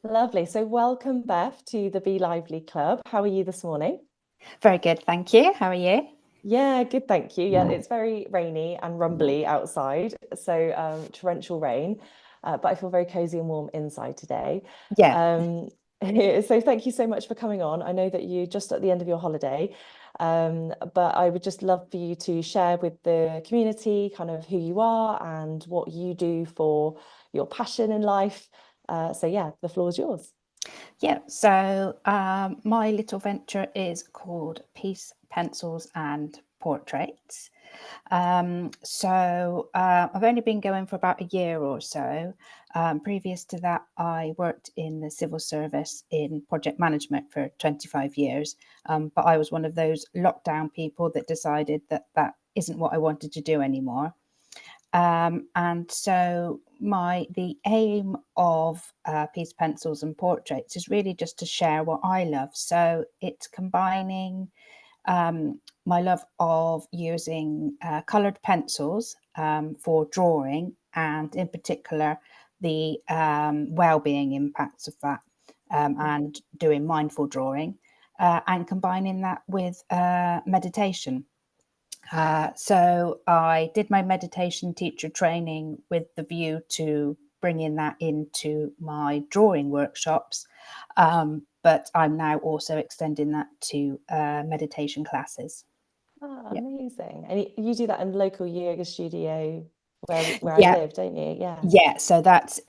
Lovely. So welcome, Beth, to the Be Lively Club. How are you this morning? Very good, thank you. How are you? Yeah, good, thank you. Yeah, it's very rainy and rumbly outside, so torrential rain, but I feel very cozy and warm inside today. Yeah, Um, so thank you so much for coming on. I know that you're just at the end of your holiday, but I would just love for you to share with the community kind of who you are and what you do for your passion in life. So yeah, the floor is yours. yeah. So my little venture is called Peace Pencils and Portraits. I've only been going for about a year or so. Previous to that, I worked in the civil service in project management for 25 years. But I was one of those lockdown people that decided that that isn't what I wanted to do anymore. And so the aim of Peace Pencils and Portraits is really just to share what I love. So it's combining my love of using coloured pencils for drawing, and in particular the well-being impacts of that, and doing mindful drawing, and combining that with meditation. So I did my meditation teacher training with the view to bringing that into my drawing workshops. But I'm now also extending that to meditation classes. Oh, Yeah. amazing. And you do that in the local yoga studio where I Yeah. live, don't you? Yeah. Yeah. So that's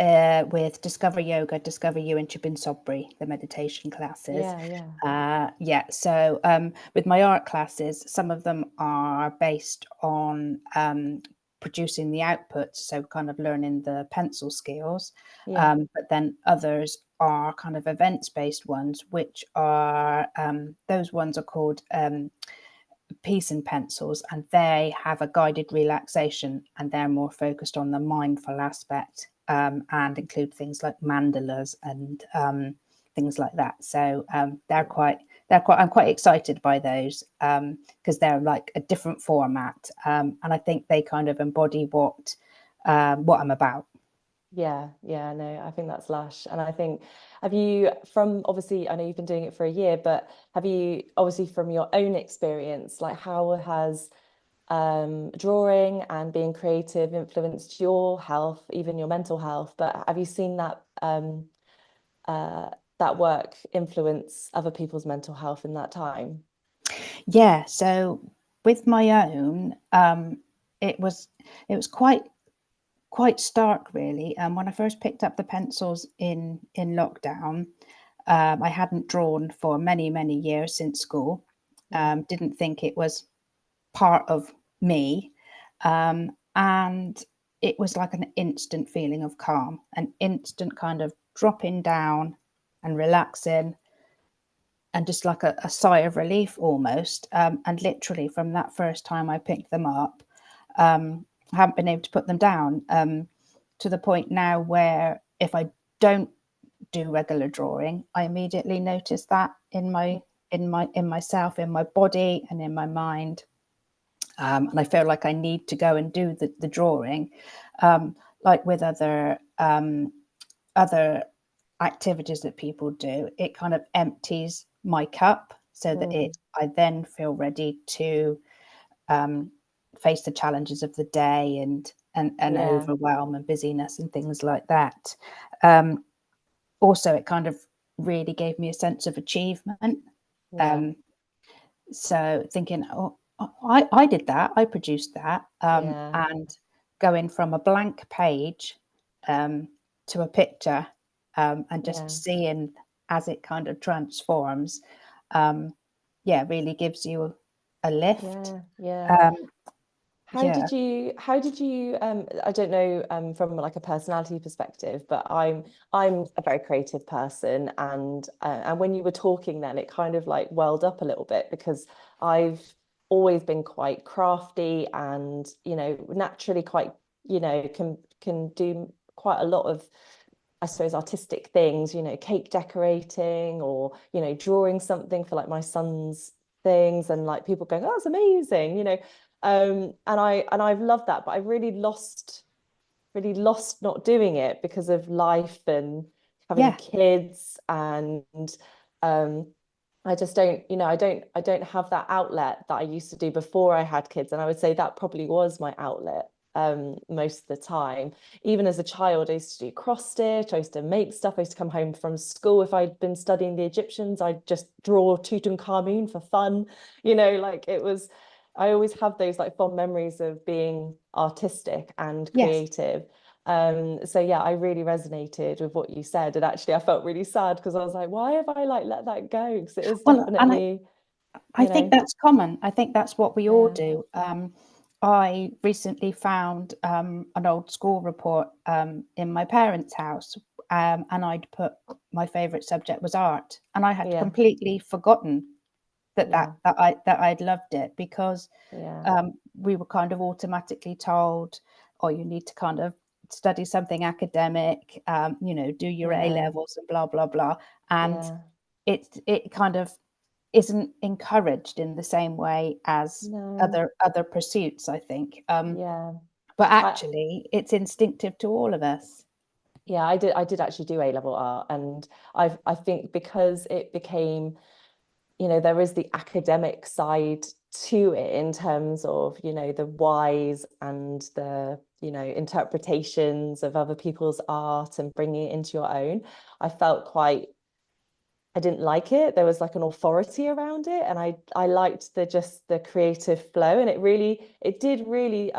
with Discover Yoga, Discover You and Chibin Sobri, the meditation classes. Yeah, yeah. Yeah. So with my art classes, some of them are based on producing the outputs, so kind of learning the pencil skills. Yeah. But then others are kind of events based ones, which are those ones are called Peace and Pencils, and they have a guided relaxation, and they're more focused on the mindful aspect, and include things like mandalas and things like that. So I'm quite excited by those, because they're like a different format, and I think they kind of embody what I'm about. Yeah, yeah, no, I think that's lush. And I think, have you, from obviously, I know you've been doing it for a year, but have you, obviously, from your own experience, like how has drawing and being creative influenced your health, even your mental health? But have you seen uh, that work influence other people's mental health in that time? Yeah. So with my own, it was it was quite stark, really. When I first picked up the pencils in lockdown, I hadn't drawn for many years since school. Mm. Didn't think it was part of me, and it was like an instant feeling of calm, an instant kind of dropping down and relaxing, and just like a sigh of relief almost. And literally from that first time I picked them up, I haven't been able to put them down, to the point now where if I don't do regular drawing, I immediately notice that in myself, in my body, and in my mind. And I feel like I need to go and do the drawing, like with other activities that people do. It kind of empties my cup so that Mm. I then feel ready to um, face the challenges of the day, and Yeah, overwhelm and busyness and things like that. Um, Also, it kind of really gave me a sense of achievement. yeah, Um, so thinking, oh, I did that, I produced that, yeah, and going from a blank page, um, to a picture, and just yeah, seeing as it kind of transforms, um, yeah, really gives you a lift. yeah, yeah. Um, yeah, How did you I don't know from like a personality perspective, but I'm a very creative person, and when you were talking then it kind of like welled up a little bit because I've always been quite crafty and naturally quite can do quite a lot of, I suppose, artistic things, cake decorating or drawing something for like my son's things, and like people going, oh, that's amazing. And I've loved that, but I really lost not doing it because of life and having Yeah. kids, and um, I just don't, I don't have that outlet that I used to do before I had kids. And I would say that probably was my outlet most of the time. Even as a child, I used to do cross stitch, I used to make stuff, I used to come home from school. If I'd been studying the Egyptians, I'd just draw Tutankhamun for fun, like it was, I always have those like fond memories of being artistic and Yes. creative. So yeah, I really resonated with what you said, and actually I felt really sad because I was like, why have I like let that go? Because it is Well, and definitely, I think that's common. I think that's what we all yeah, do. I recently found an old school report in my parents' house, and I'd put my favourite subject was art, and I had yeah, completely forgotten yeah, that I'd loved it, because yeah, we were kind of automatically told, oh, you need to kind of study something academic, do your A yeah, levels and blah blah blah, and yeah, it kind of isn't encouraged in the same way as no, other pursuits, I think. yeah. But I actually, it's instinctive to all of us. Yeah, I did actually do A-level art, and I think because it became, there is the academic side to it in terms of, the whys and the, interpretations of other people's art and bringing it into your own. I felt quite, I didn't like it. There was like an authority around it, and I liked the creative flow, and it did really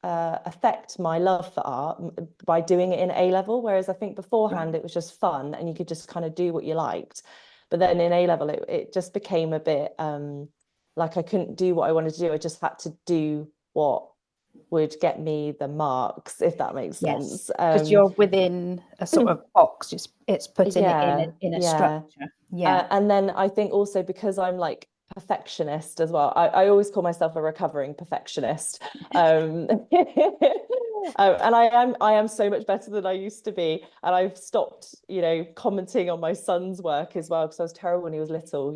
affect my love for art by doing it in A level. Whereas I think beforehand Right. it was just fun and you could just kind of do what you liked. But then in A level it just became a bit like I couldn't do what I wanted to do. I just had to do what would get me the marks, if that makes Yes, sense. because you're within a sort of box. It's putting it Yeah, in a yeah. structure. Yeah. And then I think also because I'm like perfectionist as well, I always call myself a recovering perfectionist. And I am so much better than I used to be. And I've stopped, commenting on my son's work as well, because I was terrible when he was little,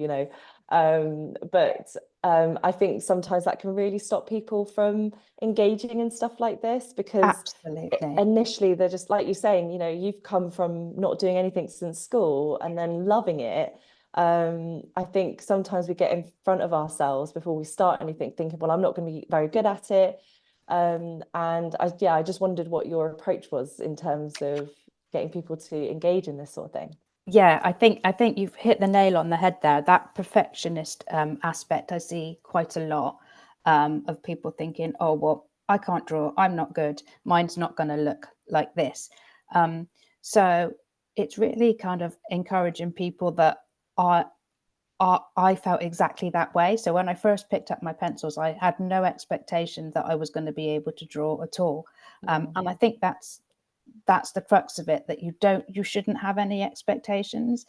But I think sometimes that can really stop people from engaging in stuff like this, because Absolutely. initially they're just like you're saying, you've come from not doing anything since school and then loving it. I think sometimes we get in front of ourselves before we start anything, thinking, well, I'm not going to be very good at it. And I just wondered what your approach was in terms of getting people to engage in this sort of thing. Yeah, I think you've hit the nail on the head there. That perfectionist aspect I see quite a lot, of people thinking, oh, well, I can't draw, I'm not good, mine's not going to look like this. So it's really kind of encouraging people that are, I felt exactly that way. So when I first picked up my pencils, I had no expectation that I was going to be able to draw at all. Yeah, And I think that's the crux of it, that you shouldn't have any expectations.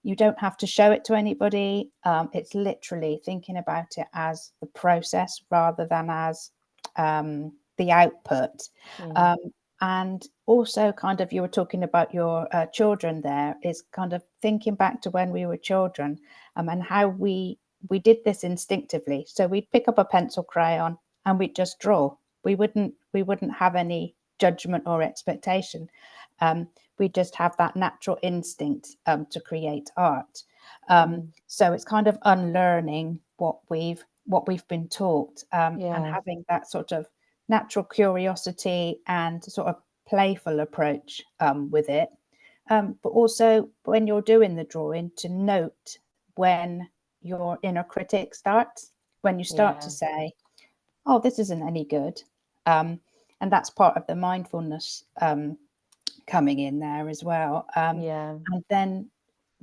You don't have to show it to anybody. It's literally thinking about it as the process rather than as the output. mm, um, and also, kind of, you were talking about your children, there is kind of thinking back to when we were children, and how we did this instinctively. So we'd pick up a pencil, crayon, and we'd just draw. We wouldn't have any judgment or expectation. We just have that natural instinct to create art. mm, So it's kind of unlearning what we've been taught, and yeah, having that sort of natural curiosity and sort of playful approach with it. But also, when you're doing the drawing, to note when your inner critic starts, when you start to yeah, say, oh, this isn't any good. Um, and that's part of the mindfulness coming in there as well. yeah, And then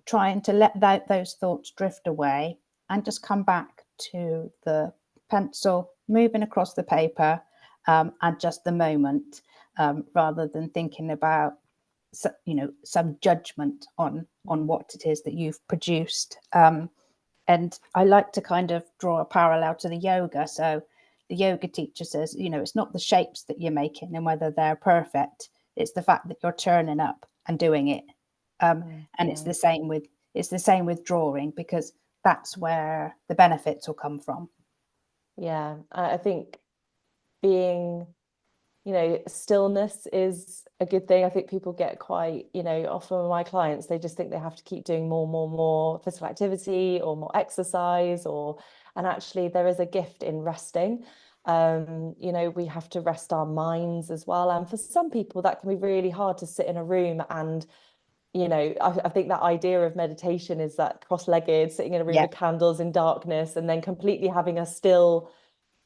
trying to let those thoughts drift away and just come back to the pencil moving across the paper, and just the moment, rather than thinking about some judgment on what it is that you've produced. And I like to kind of draw a parallel to the yoga. So the yoga teacher says, it's not the shapes that you're making and whether they're perfect. It's the fact that you're turning up and doing it. And yeah, it's the same with drawing, because that's where the benefits will come from. yeah. I think being you know, stillness is a good thing. I think people get quite, you know, often my clients, they just think they have to keep doing more physical activity or more exercise, or, and actually there is a gift in resting. You know, we have to rest our minds as well. And for some people, that can be really hard to sit in a room and, you know, I think that idea of meditation is that cross-legged, sitting in a room Yeah. with candles in darkness, and then completely having a still,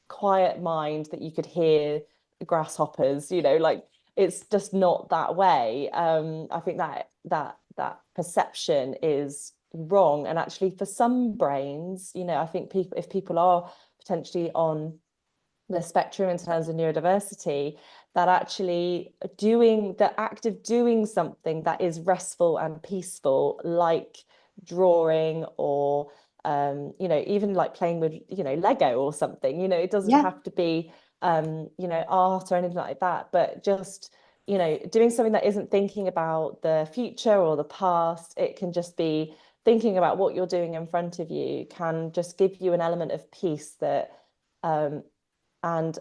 quiet mind that you could hear grasshoppers, you know, like it's just not that way. I think that perception is wrong. And actually for some brains, you know, I think people, if people are potentially on the spectrum in terms of neurodiversity, that actually doing the act of doing something that is restful and peaceful, like drawing or you know, even like playing with, you know, Lego or something, you know, it doesn't Yeah. have to be you know, art or anything like that, but just, you know, doing something that isn't thinking about the future or the past. It can just be thinking about what you're doing in front of you, can just give you an element of peace that um and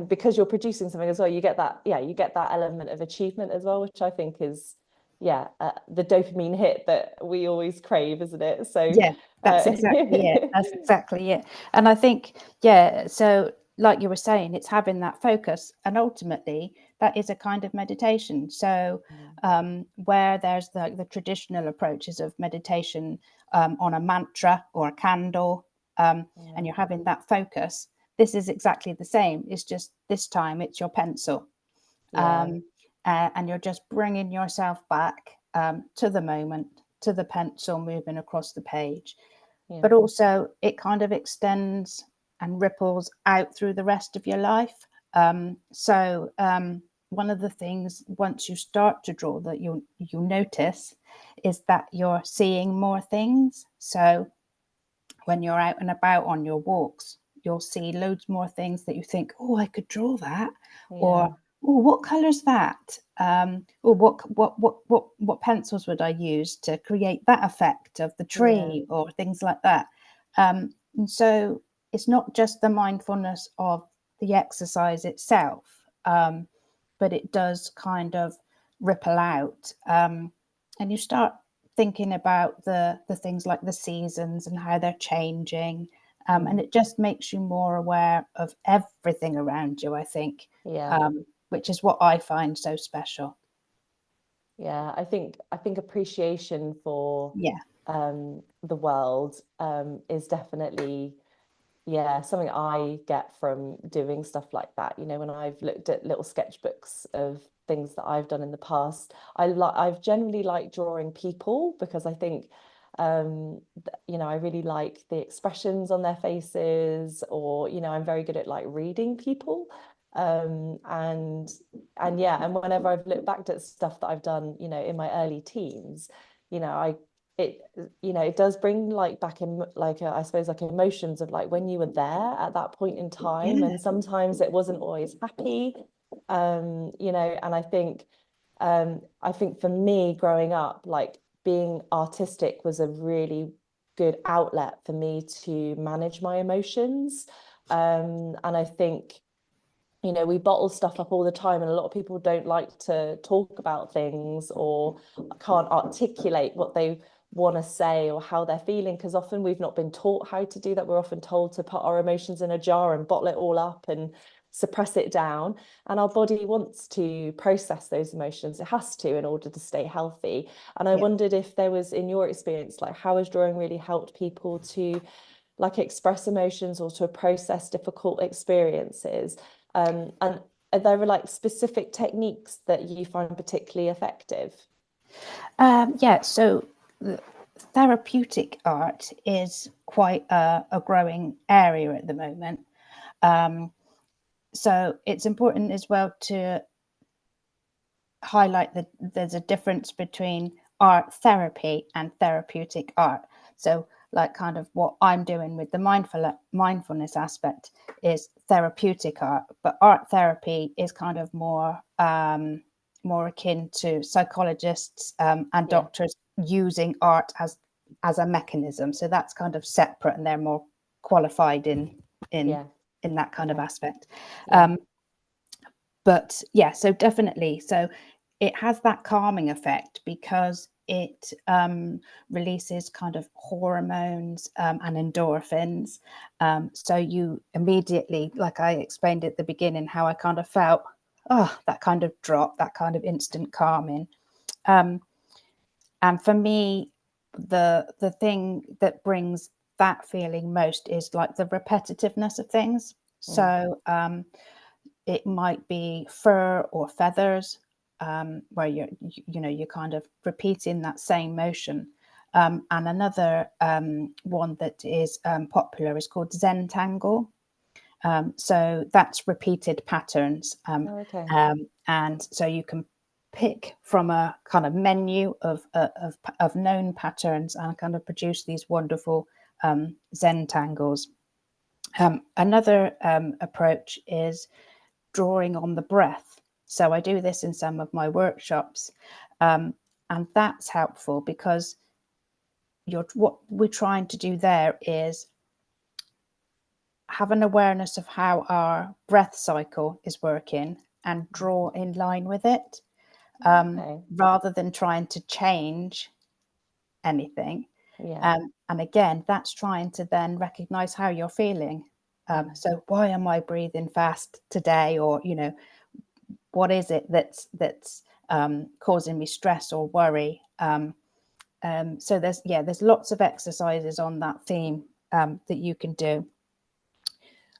because you're producing something as well, you get that, yeah, you get that element of achievement as well, which I think is, yeah, the dopamine hit that we always crave, isn't it? So Yeah, that's exactly it. That's exactly it. And I think, yeah, so like you were saying, it's having that focus, and ultimately that is a kind of meditation. So where there's the traditional approaches of meditation on a mantra or a candle, and you're having that focus, this is exactly the same. It's just this time it's your pencil. yeah, And you're just bringing yourself back to the moment, to the pencil moving across the page. yeah, But also it kind of extends and ripples out through the rest of your life. One of the things once you start to draw that you'll notice is that you're seeing more things. So when you're out and about on your walks, you'll see loads more things that you think, oh, I could draw that, yeah, or oh, what colour's that? Or what pencils would I use to create that effect of the yeah, tree, or things like that. And so it's not just the mindfulness of the exercise itself, but it does kind of ripple out, and you start thinking about the things like the seasons and how they're changing, and it just makes you more aware of everything around you, I think, yeah, which is what I find so special. yeah. I think appreciation for Yeah, the world is definitely, yeah, something I get from doing stuff like that. You know, when I've looked at little sketchbooks of things that I've done in the past, I've generally liked drawing people, because I think you know, I really like the expressions on their faces, or, you know, I'm very good at like reading people. Um and and yeah, and whenever I've looked back at stuff that I've done, you know, in my early teens, you know, it, you know, it does bring like back in like I suppose like emotions of like when you were there at that point in time, yeah, and sometimes it wasn't always happy. You know, and I think for me growing up, like being artistic was a really good outlet for me to manage my emotions. And I think, you know, we bottle stuff up all the time, and a lot of people don't like to talk about things, or can't articulate what they want to say or how they're feeling, because often we've not been taught how to do that. We're often told to put our emotions in a jar and bottle it all up and suppress it down. And our body wants to process those emotions. It has to, in order to stay healthy. And I yeah. wondered if there was, in your experience, like how has drawing really helped people to like express emotions or to process difficult experiences? And are there like specific techniques that you find particularly effective? Yeah, so therapeutic art is quite a growing area at the moment. So it's important as well to highlight that there's a difference between art therapy and therapeutic art. So like kind of what I'm doing with the mindfulness aspect is therapeutic art, but art therapy is kind of more akin to psychologists and Yeah, doctors using art as a mechanism. So that's kind of separate, and they're more qualified in yeah, in that kind of okay, aspect. yeah, Um, But yeah, so definitely. So it has that calming effect because it releases kind of hormones and endorphins. So you immediately, like I explained at the beginning, how I kind of felt, oh, that kind of drop, that kind of instant calming. And for me, the thing that brings that feeling most is like the repetitiveness of things. So it might be fur or feathers, where you're kind of repeating that same motion. And another one that is popular is called Zentangle. So that's repeated patterns. Okay. And so you can pick from a kind of menu of known patterns and kind of produce these wonderful Zentangles. Another approach is drawing on the breath. So I do this in some of my workshops, and that's helpful because what we're trying to do there is have an awareness of how our breath cycle is working and draw in line with it, Okay. rather than trying to change anything. Yeah. And again, that's trying to then recognize how you're feeling. So why am I breathing fast today? Or, what is it that's causing me stress or worry? So there's lots of exercises on that theme that you can do.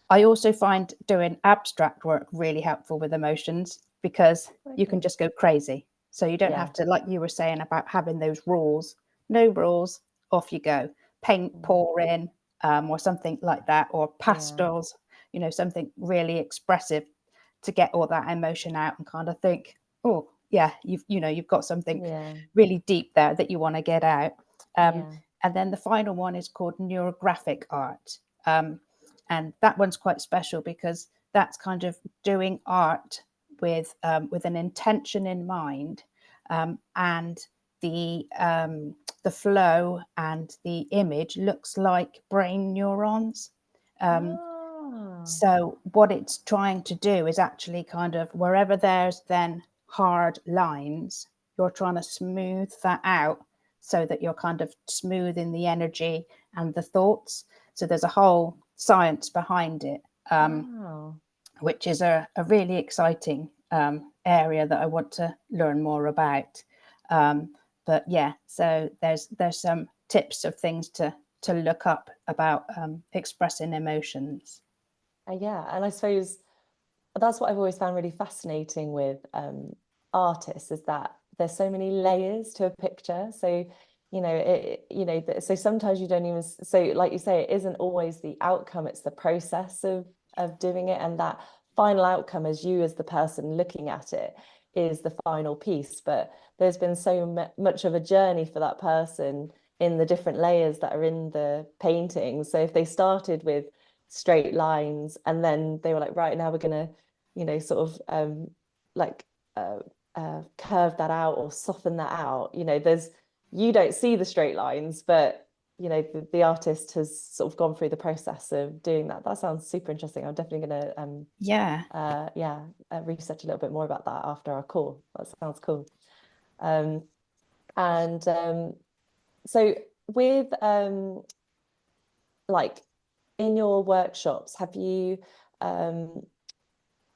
I also find doing abstract work really helpful with emotions because you can Okay. just go crazy. So you don't Yeah. have to, like you were saying about having those rules, no rules, off you go. Paint pouring, or something like that, or Yeah. pastels, something really expressive to get all that emotion out and kind of think, oh, yeah, you've got something Yeah. really deep there that you want to get out. Yeah. And then the final one is called neurographic art. And that one's quite special because that's kind of doing art with an intention in mind, and the flow and the image looks like brain neurons. Ah. So what it's trying to do is actually kind of wherever there's then hard lines, you're trying to smooth that out so that you're kind of smoothing the energy and the thoughts. So there's a whole science behind it, Wow. which is a really exciting area that I want to learn more about. But yeah, so there's some tips of things to look up about expressing emotions. Yeah, and I suppose that's what I've always found really fascinating with artists is that there's so many layers to a picture. So, so sometimes you don't even, so like you say, it isn't always the outcome, it's the process of doing it. And that final outcome as you as the person looking at it is the final piece. But there's been so much of a journey for that person in the different layers that are in the painting. So if they started with straight lines and then they were like, right, now we're gonna sort of like curve that out or soften that out. You don't see the straight lines, but the artist has sort of gone through the process of doing that. That sounds super interesting. I'm definitely gonna Yeah. research a little bit more about that after our call. That sounds cool. And so with like in your workshops, have you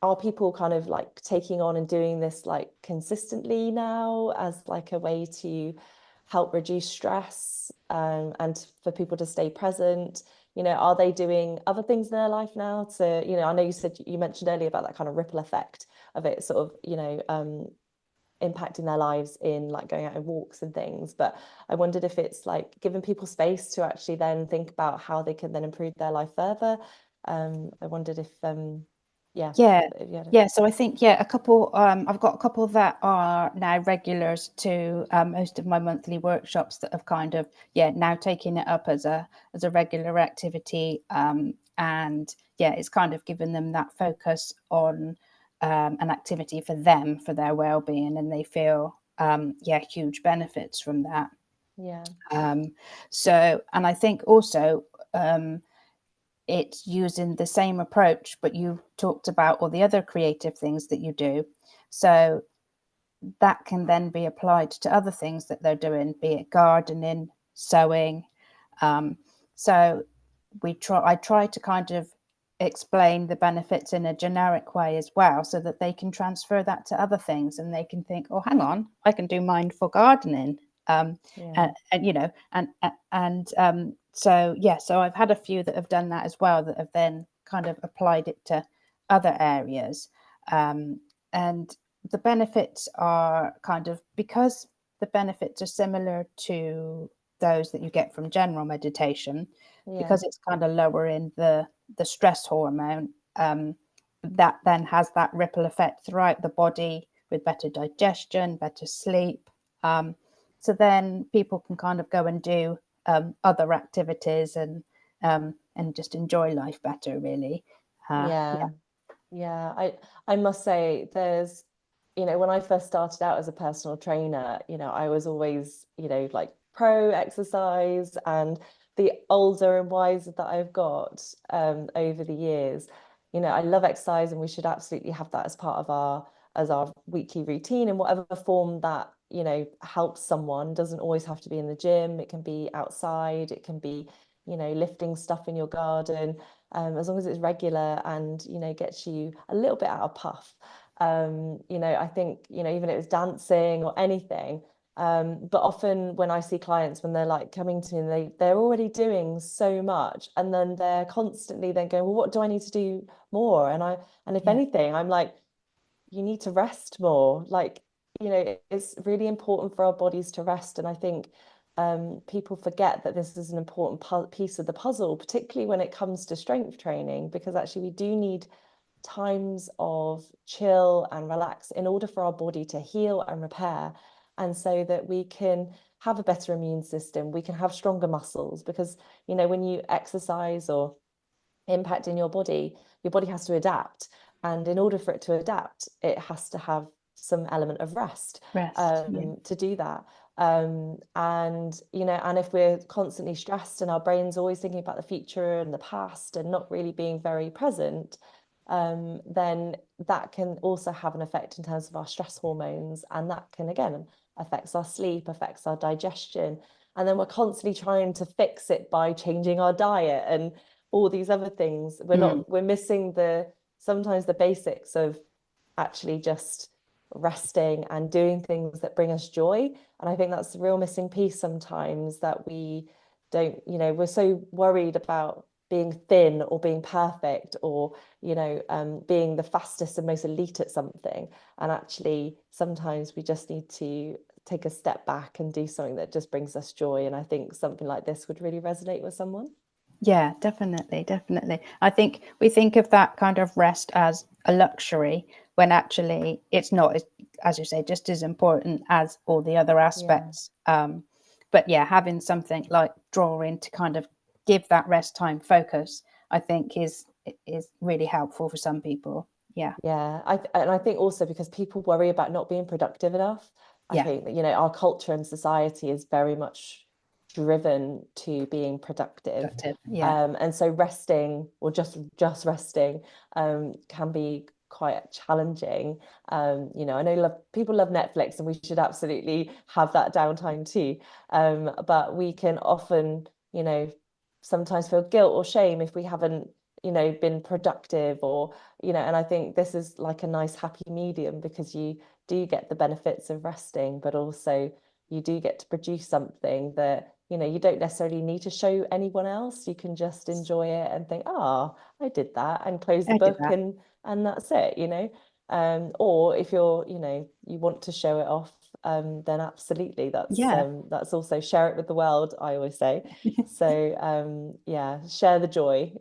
are people kind of like taking on and doing this like consistently now as like a way to help reduce stress, and for people to stay present? Are they doing other things in their life now to, I know you mentioned earlier about that kind of ripple effect of it sort of, impacting their lives in like going out on walks and things. But I wondered if it's like giving people space to actually then think about how they can then improve their life further. I wondered if yeah Yeah. if you had Yeah. So I think, yeah, a couple, I've got a couple that are now regulars to most of my monthly workshops that have kind of, now taking it up as a regular activity. And yeah, it's kind of given them that focus on an activity for them, for their well-being, and they feel, huge benefits from that. yeah So, and I think also, it's using the same approach, but you talked about all the other creative things that you do. So that can then be applied to other things that they're doing, be it gardening, sewing. So I try to kind of explain the benefits in a generic way as well, so that they can transfer that to other things, and they can think, oh, hang on, I can do mindful gardening. And you know, so yeah, so I've had a few that have done that as well, that have then kind of applied it to other areas. And the benefits are kind of, because the benefits are similar to those that you get from general meditation, because it's kind of lowering the stress hormone, that then has that ripple effect throughout the body, with better digestion, better sleep. So then people can kind of go and do other activities, and just enjoy life better, really. I must say, there's, when I first started out as a personal trainer, I was always, like pro exercise, and the older and wiser that I've got over the years, I love exercise, and we should absolutely have that as part of our weekly routine, in whatever form that, helps someone. Doesn't always have to be in the gym. It can be outside, it can be, lifting stuff in your garden, as long as it's regular and, gets you a little bit out of puff. I think, even if it was dancing or anything, but often when I see clients, when they're like coming to me, and they're already doing so much, and then they're constantly then going, well, what do I need to do more? And if anything, I'm like, you need to rest more. Like, it's really important for our bodies to rest. And I think people forget that this is an important piece of the puzzle, particularly when it comes to strength training, because actually we do need times of chill and relax in order for our body to heal and repair, and so that we can have a better immune system, we can have stronger muscles, because when you exercise or impact in your body has to adapt, and in order for it to adapt, it has to have some element of rest, to do that. And and if we're constantly stressed, and our brain's always thinking about the future and the past, and not really being very present, then that can also have an effect in terms of our stress hormones, and that can again affects our sleep, affects our digestion, and then we're constantly trying to fix it by changing our diet and all these other things. We're missing sometimes the basics of actually just resting and doing things that bring us joy. And I think that's the real missing piece sometimes, that we don't, we're so worried about being thin or being perfect, or being the fastest and most elite at something, and actually sometimes we just need to take a step back and do something that just brings us joy. And I think something like this would really resonate with someone. Yeah, definitely. I think we think of that kind of rest as a luxury, when actually it's not, as you say, just as important as all the other aspects. But yeah, having something like drawing to kind of give that rest time focus, I think is really helpful for some people. And I think also because people worry about not being productive enough. I think that our culture and society is very much driven to being productive. And so resting, or just resting, can be quite challenging. I know people love Netflix, and we should absolutely have that downtime too. But we can often, sometimes feel guilt or shame if we haven't, been productive, or, and I think this is like a nice happy medium, because you do get the benefits of resting, but also you do get to produce something that, you don't necessarily need to show anyone else. You can just enjoy it and think, I did that, and close the book, and that's it, or if you're, you want to show it off, then absolutely, that's also share it with the world, I always say. So share the joy.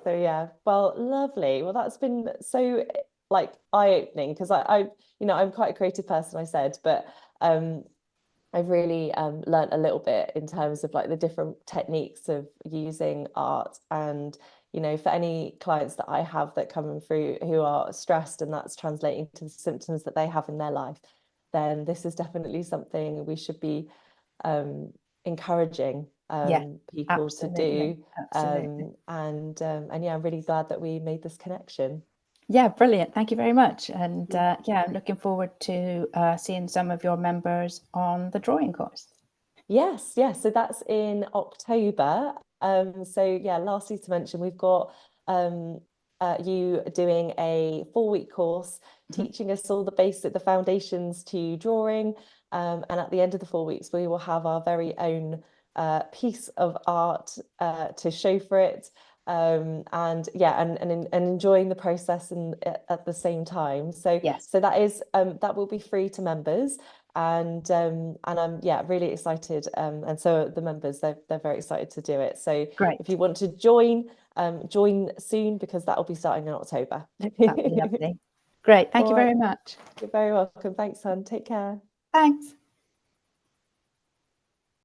So yeah, well, lovely. Well, that's been so like eye-opening, because I'm quite a creative person, I said, but I've really learned a little bit in terms of like the different techniques of using art. And for any clients that I have that come through who are stressed, and that's translating to the symptoms that they have in their life, then this is definitely something we should be encouraging Yeah, people to absolutely. do. Absolutely. And yeah, I'm really glad that we made this connection. Yeah, brilliant. Thank you very much. And yeah, I'm looking forward to seeing some of your members on the drawing course. Yes, yes. So that's in October. So yeah, lastly to mention, we've got you doing a 4-week course Mhm. teaching us all the foundations to drawing. And at the end of the 4 weeks, we will have our very own piece of art to show for it. And yeah, and enjoying the process and at the same time. So Yes, that is that will be free to members. And I'm yeah really excited, and so the members, they're very excited to do it. So if great. you want to join, join soon, because that will be starting in October. That'd be lovely. Great. Thank All you right, very much. you're very welcome. Thanks, hon. Take care. Thanks.